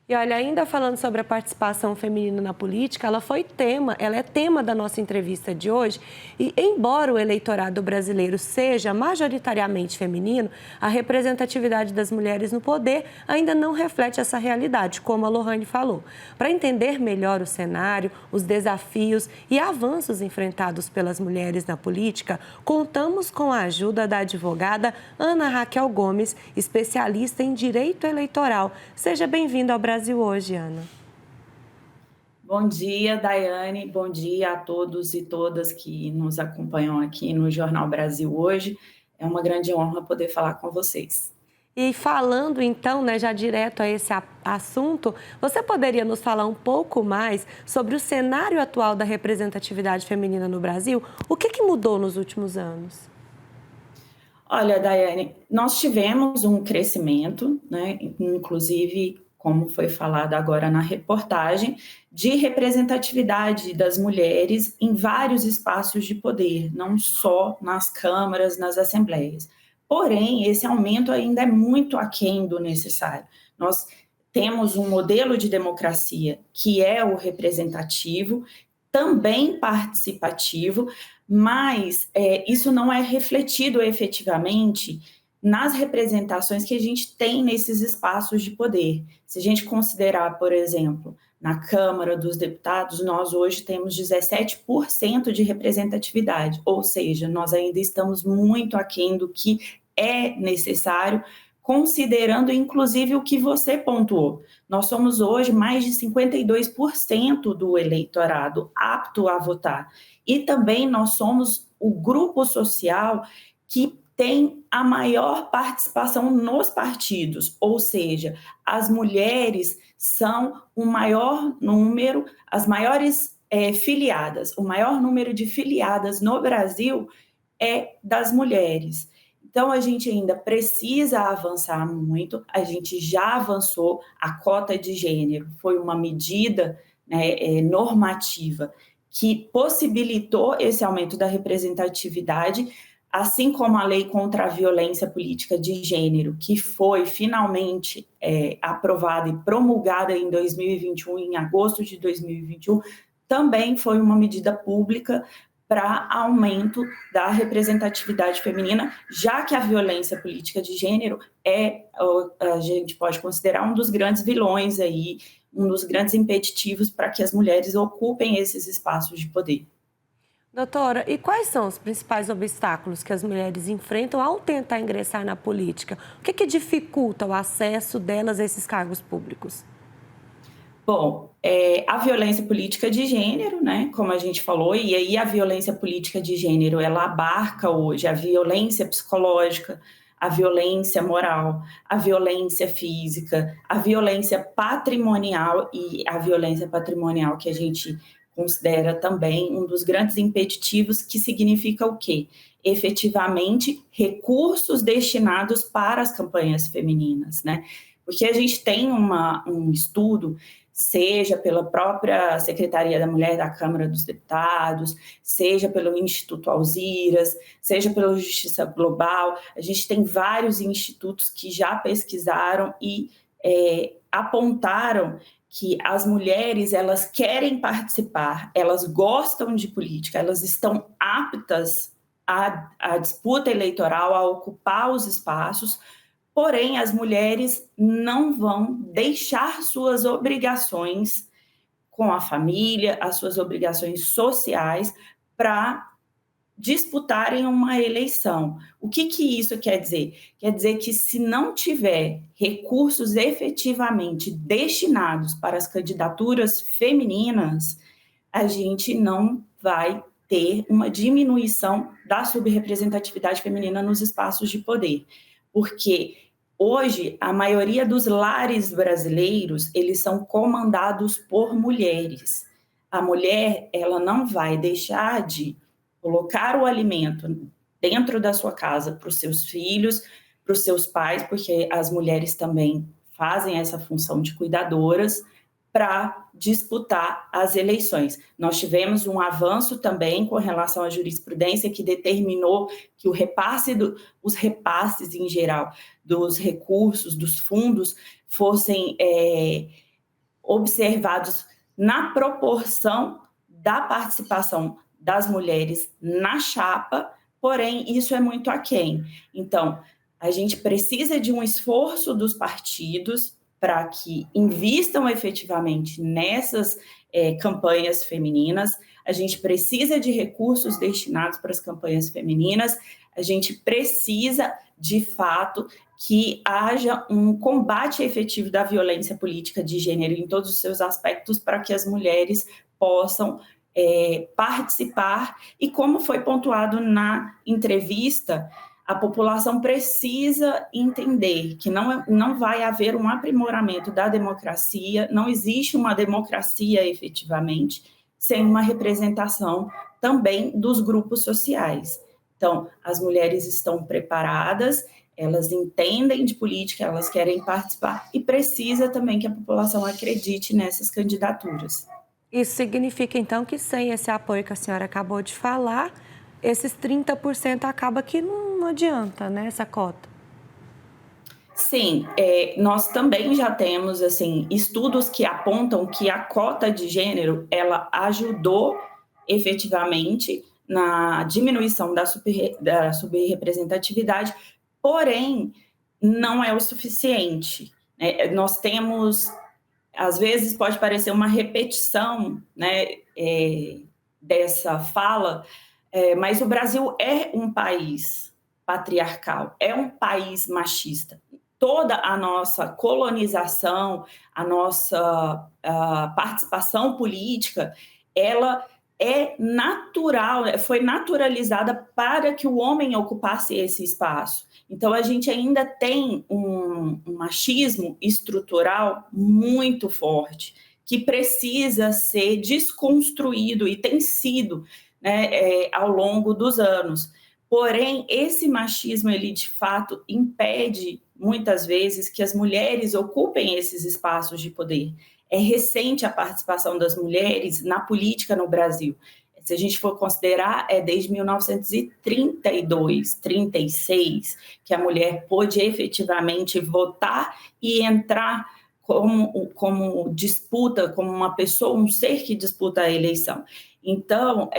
E olha, ainda falando sobre a participação feminina na política, ela é tema da nossa entrevista de hoje. E embora o eleitorado brasileiro seja majoritariamente feminino, a representatividade das mulheres no poder ainda não reflete essa realidade, como a Lohane falou. Para entender melhor o cenário, os desafios e avanços enfrentados pelas mulheres na política, contamos com a ajuda da advogada Ana Raquel Gomes, especialista em direito eleitoral. Seja bem-vinda ao Brasil hoje, Ana. Bom dia, Daiane. Bom dia a todos e todas que nos acompanham aqui no Jornal Brasil hoje. É uma grande honra poder falar com vocês. E falando então, né, já direto a esse assunto, você poderia nos falar um pouco mais sobre o cenário atual da representatividade feminina no Brasil? O que mudou nos últimos anos? Olha, Daiane, nós tivemos um crescimento, né, inclusive, como foi falado agora na reportagem, de representatividade das mulheres em vários espaços de poder, não só nas câmaras, nas assembleias. Porém, esse aumento ainda é muito aquém do necessário. Nós temos um modelo de democracia que é o representativo, também participativo, mas isso não é refletido efetivamente nas representações que a gente tem nesses espaços de poder. Se a gente considerar, por exemplo, na Câmara dos Deputados, nós hoje temos 17% de representatividade, ou seja, nós ainda estamos muito aquém do que é necessário, considerando inclusive o que você pontuou. Nós somos hoje mais de 52% do eleitorado apto a votar. E também nós somos o grupo social que tem a maior participação nos partidos, ou seja, as mulheres são o maior número, as maiores filiadas, o maior número de filiadas no Brasil é das mulheres. Então, a gente ainda precisa avançar muito, a gente já avançou, a cota de gênero foi uma medida, né, normativa que possibilitou esse aumento da representatividade, assim como a lei contra a violência política de gênero, que foi finalmente aprovada e promulgada em 2021, em agosto de 2021, também foi uma medida pública para aumento da representatividade feminina, já que a violência política de gênero a gente pode considerar um dos grandes vilões aí, um dos grandes impeditivos para que as mulheres ocupem esses espaços de poder. Doutora, e quais são os principais obstáculos que as mulheres enfrentam ao tentar ingressar na política? O que dificulta o acesso delas a esses cargos públicos? Bom, a violência política de gênero, né, como a gente falou, e aí a violência política de gênero, ela abarca hoje a violência psicológica, a violência moral, a violência física, a violência patrimonial e a violência patrimonial que a gente considera também um dos grandes impeditivos, que significa o quê? Efetivamente, recursos destinados para as campanhas femininas, né? Porque a gente tem um estudo, seja pela própria Secretaria da Mulher da Câmara dos Deputados, seja pelo Instituto Alziras, seja pela Justiça Global. A gente tem vários institutos que já pesquisaram e apontaram que as mulheres, elas querem participar, elas gostam de política, elas estão aptas à disputa eleitoral, a ocupar os espaços. Porém, as mulheres não vão deixar suas obrigações com a família, as suas obrigações sociais, para disputarem uma eleição. O que isso quer dizer? Quer dizer que, se não tiver recursos efetivamente destinados para as candidaturas femininas, a gente não vai ter uma diminuição da subrepresentatividade feminina nos espaços de poder, porque hoje a maioria dos lares brasileiros, eles são comandados por mulheres. A mulher, ela não vai deixar de colocar o alimento dentro da sua casa para os seus filhos, para os seus pais, porque as mulheres também fazem essa função de cuidadoras, para disputar as eleições. Nós tivemos um avanço também com relação à jurisprudência, que determinou que os repasses em geral dos recursos, dos fundos, fossem observados na proporção da participação das mulheres na chapa, porém, isso é muito aquém. Então, a gente precisa de um esforço dos partidos para que invistam efetivamente nessas campanhas femininas. A gente precisa de recursos destinados para as campanhas femininas. A gente precisa, de fato, que haja um combate efetivo da violência política de gênero em todos os seus aspectos para que as mulheres possam participar. E como foi pontuado na entrevista, a população precisa entender que não vai haver um aprimoramento da democracia, não existe uma democracia efetivamente sem uma representação também dos grupos sociais. Então, as mulheres estão preparadas, elas entendem de política, elas querem participar e precisa também que a população acredite nessas candidaturas. Isso significa, então, que sem esse apoio que a senhora acabou de falar, esses 30% acaba que não adianta, né, essa cota? Sim, nós também já temos assim, estudos que apontam que a cota de gênero ela ajudou efetivamente na diminuição da subrepresentatividade, porém, não é o suficiente, né? Nós temos, às vezes pode parecer uma repetição, né, dessa fala, mas o Brasil é um país patriarcal, é um país machista. Toda a nossa colonização, a nossa participação política, ela é natural, foi naturalizada para que o homem ocupasse esse espaço. Então, a gente ainda tem um machismo estrutural muito forte, que precisa ser desconstruído e tem sido, né, ao longo dos anos. Porém, esse machismo, ele de fato impede, muitas vezes, que as mulheres ocupem esses espaços de poder. É recente a participação das mulheres na política no Brasil. Se a gente for considerar, é desde 1932, 36, que a mulher pôde efetivamente votar e entrar como disputa, como uma pessoa, um ser que disputa a eleição. Então,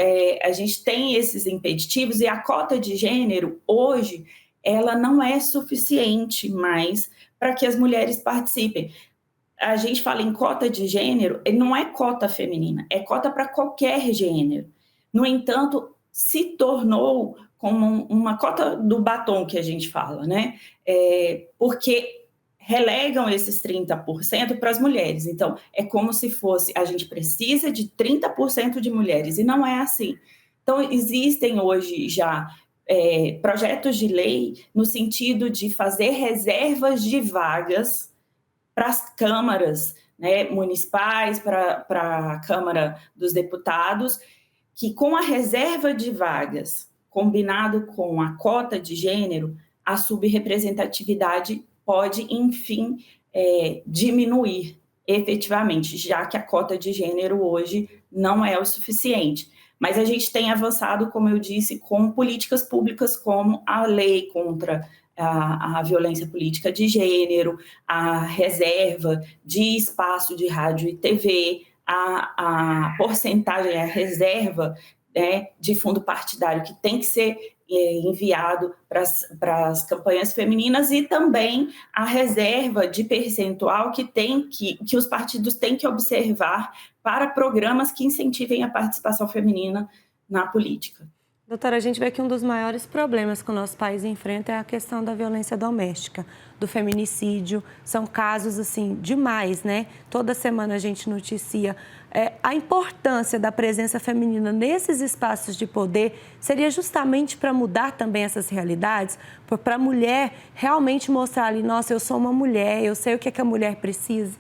a gente tem esses impeditivos e a cota de gênero, hoje, ela não é suficiente mais para que as mulheres participem. A gente fala em cota de gênero, não é cota feminina, é cota para qualquer gênero. No entanto, se tornou como uma cota do batom que a gente fala, né? Porque relegam esses 30% para as mulheres. Então, é como se fosse, a gente precisa de 30% de mulheres, e não é assim. Então, existem hoje já projetos de lei no sentido de fazer reservas de vagas para as câmaras, né, municipais, para a Câmara dos Deputados, que com a reserva de vagas, combinado com a cota de gênero, a subrepresentatividade pode, enfim, diminuir efetivamente, já que a cota de gênero hoje não é o suficiente. Mas a gente tem avançado, como eu disse, com políticas públicas como a lei contra a violência política de gênero, a reserva de espaço de rádio e TV, a porcentagem, a reserva, né, de fundo partidário que tem que ser enviado para as campanhas femininas, e também a reserva de percentual que os partidos têm que observar para programas que incentivem a participação feminina na política. Doutora, a gente vê que um dos maiores problemas que o nosso país enfrenta é a questão da violência doméstica, do feminicídio. São casos, assim, demais, né? Toda semana a gente noticia. A importância da presença feminina nesses espaços de poder seria justamente para mudar também essas realidades, para a mulher realmente mostrar ali, nossa, eu sou uma mulher, eu sei o que é que a mulher precisa.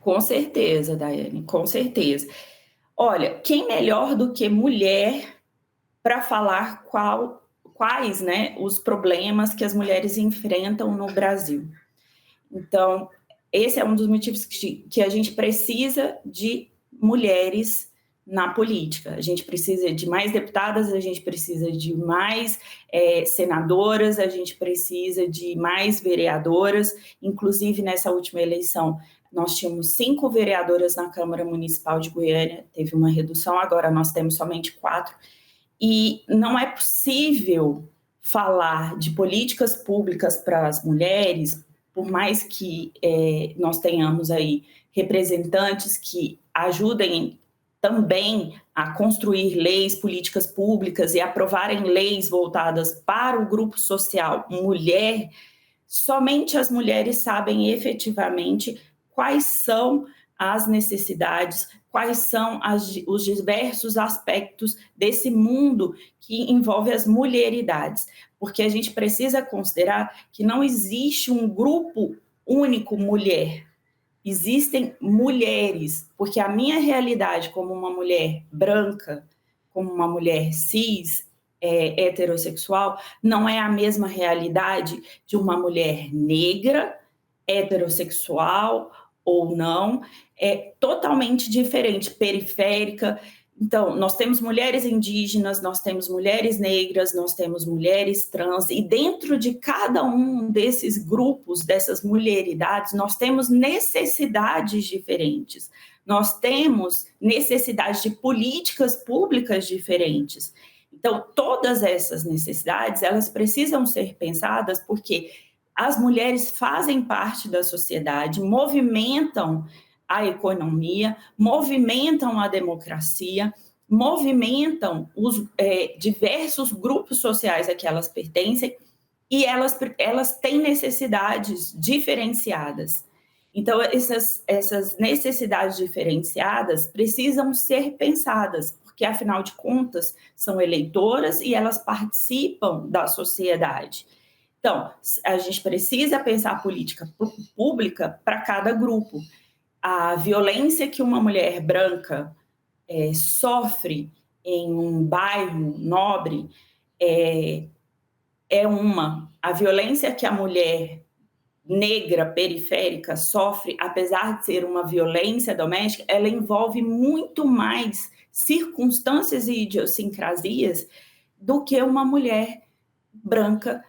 Com certeza, Daiane, com certeza. Olha, quem melhor do que mulher para falar quais, né, os problemas que as mulheres enfrentam no Brasil. Então, esse é um dos motivos que a gente precisa de mulheres na política. A gente precisa de mais deputadas, a gente precisa de mais senadoras, a gente precisa de mais vereadoras. Inclusive, nessa última eleição, nós tínhamos 5 vereadoras na Câmara Municipal de Goiânia, teve uma redução, agora nós temos somente 4, e não é possível falar de políticas públicas para as mulheres, por mais que nós tenhamos aí representantes que ajudem também a construir leis, políticas públicas e aprovarem leis voltadas para o grupo social mulher, somente as mulheres sabem efetivamente quais são as necessidades, quais são os diversos aspectos desse mundo que envolve as mulheridades, porque a gente precisa considerar que não existe um grupo único mulher, existem mulheres, porque a minha realidade como uma mulher branca, como uma mulher cis, heterossexual, não é a mesma realidade de uma mulher negra, heterossexual ou não, é totalmente diferente, periférica. Então, nós temos mulheres indígenas, nós temos mulheres negras, nós temos mulheres trans, e dentro de cada um desses grupos, dessas mulheridades, nós temos necessidades diferentes, nós temos necessidades de políticas públicas diferentes. Então, todas essas necessidades, elas precisam ser pensadas porque as mulheres fazem parte da sociedade, movimentam a economia, movimentam a democracia, movimentam os diversos grupos sociais a que elas pertencem e elas têm necessidades diferenciadas. Então, essas necessidades diferenciadas precisam ser pensadas, porque, afinal de contas, são eleitoras e elas participam da sociedade. Então, a gente precisa pensar política pública para cada grupo. A violência que uma mulher branca sofre em um bairro nobre é uma. A violência que a mulher negra periférica sofre, apesar de ser uma violência doméstica, ela envolve muito mais circunstâncias e idiosincrasias do que uma mulher branca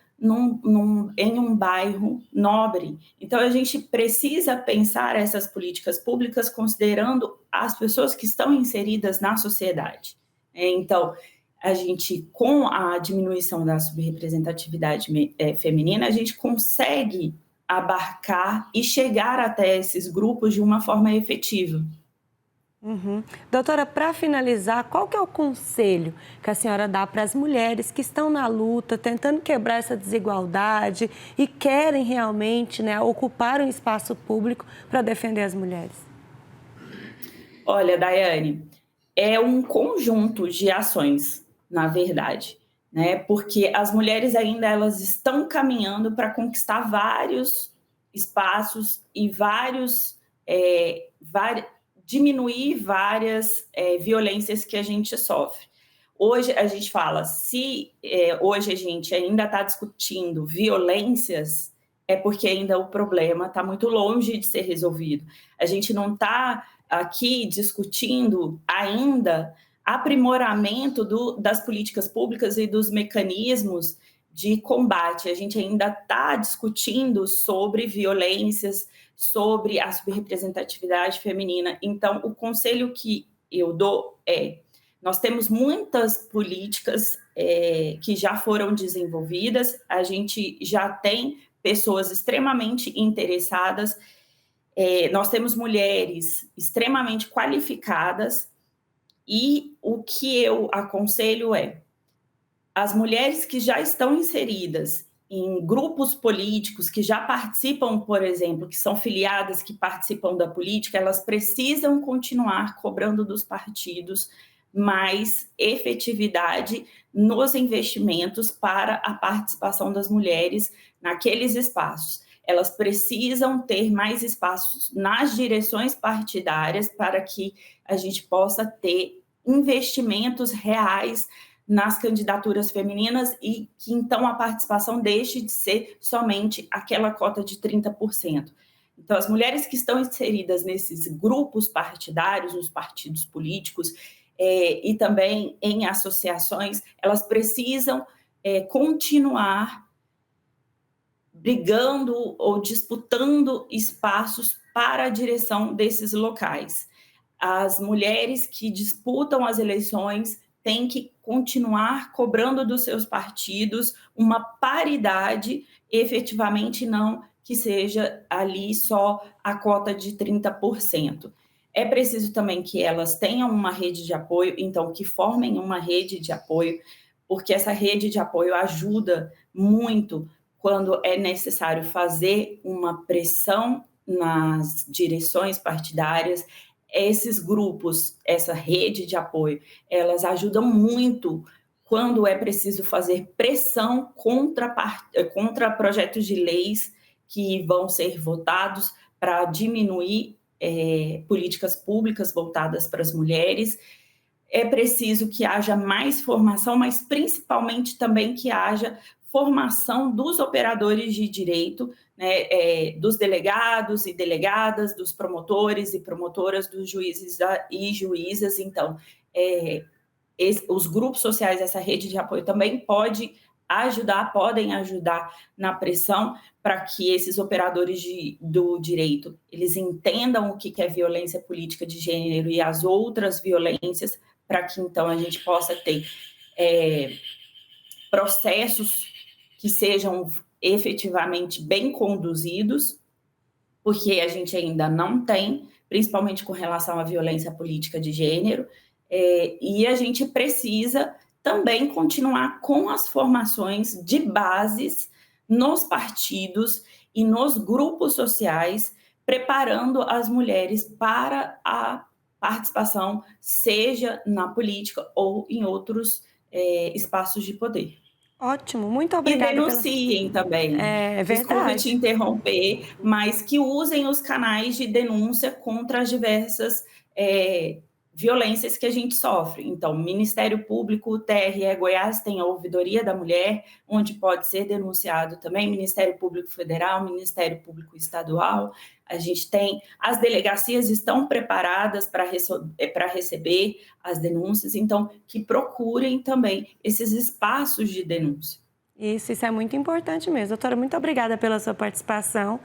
em um bairro nobre. Então, a gente precisa pensar essas políticas públicas considerando as pessoas que estão inseridas na sociedade. Então, a gente, com a diminuição da subrepresentatividade feminina, a gente consegue abarcar e chegar até esses grupos de uma forma efetiva. Uhum. Doutora, para finalizar, qual que é o conselho que a senhora dá para as mulheres que estão na luta, tentando quebrar essa desigualdade e querem realmente, né, ocupar um espaço público para defender as mulheres? Olha, Daiane, é um conjunto de ações, na verdade, né? Porque as mulheres ainda elas estão caminhando para conquistar vários espaços e diminuir várias violências que a gente sofre. Hoje a gente fala, se hoje a gente ainda está discutindo violências, é porque ainda o problema está muito longe de ser resolvido. A gente não está aqui discutindo ainda aprimoramento das políticas públicas e dos mecanismos de combate. A gente ainda está discutindo sobre violências, sobre a subrepresentatividade feminina. Então, o conselho que eu dou nós temos muitas políticas que já foram desenvolvidas, a gente já tem pessoas extremamente interessadas, nós temos mulheres extremamente qualificadas e o que eu aconselho as mulheres que já estão inseridas em grupos políticos, que já participam, por exemplo, que são filiadas, que participam da política, elas precisam continuar cobrando dos partidos mais efetividade nos investimentos para a participação das mulheres naqueles espaços. Elas precisam ter mais espaços nas direções partidárias para que a gente possa ter investimentos reais nas candidaturas femininas e que, então, a participação deixe de ser somente aquela cota de 30%. Então, as mulheres que estão inseridas nesses grupos partidários, nos partidos políticos e também em associações, elas precisam continuar brigando ou disputando espaços para a direção desses locais. As mulheres que disputam as eleições têm que continuar cobrando dos seus partidos uma paridade, efetivamente não que seja ali só a cota de 30%. É preciso também que elas tenham uma rede de apoio, então que formem uma rede de apoio, porque essa rede de apoio ajuda muito quando é necessário fazer uma pressão nas direções partidárias. Esses grupos, essa rede de apoio, elas ajudam muito quando é preciso fazer pressão contra projetos de leis que vão ser votados para diminuir políticas públicas voltadas para as mulheres. É preciso que haja mais formação, mas principalmente também que haja formação dos operadores de direito, né, dos delegados e delegadas, dos promotores e promotoras, dos juízes e juízas. Então, os grupos sociais, essa rede de apoio também podem ajudar na pressão para que esses operadores do direito, eles entendam o que é violência política de gênero e as outras violências, para que então a gente possa ter processos que sejam efetivamente bem conduzidos, porque a gente ainda não tem, principalmente com relação à violência política de gênero, e a gente precisa também continuar com as formações de bases nos partidos e nos grupos sociais, preparando as mulheres para a participação, seja na política ou em outros espaços de poder. Ótimo, muito E obrigada pela... denunciem também. É Desculpe te verdade. interromper, mas que usem os canais de denúncia contra as diversas violências que a gente sofre. Então, Ministério Público, TRE Goiás tem a Ouvidoria da Mulher, onde pode ser denunciado também, Ministério Público Federal, Ministério Público Estadual. A gente tem, as delegacias estão preparadas para receber as denúncias, então, que procurem também esses espaços de denúncia. Isso é muito importante mesmo. Doutora, muito obrigada pela sua participação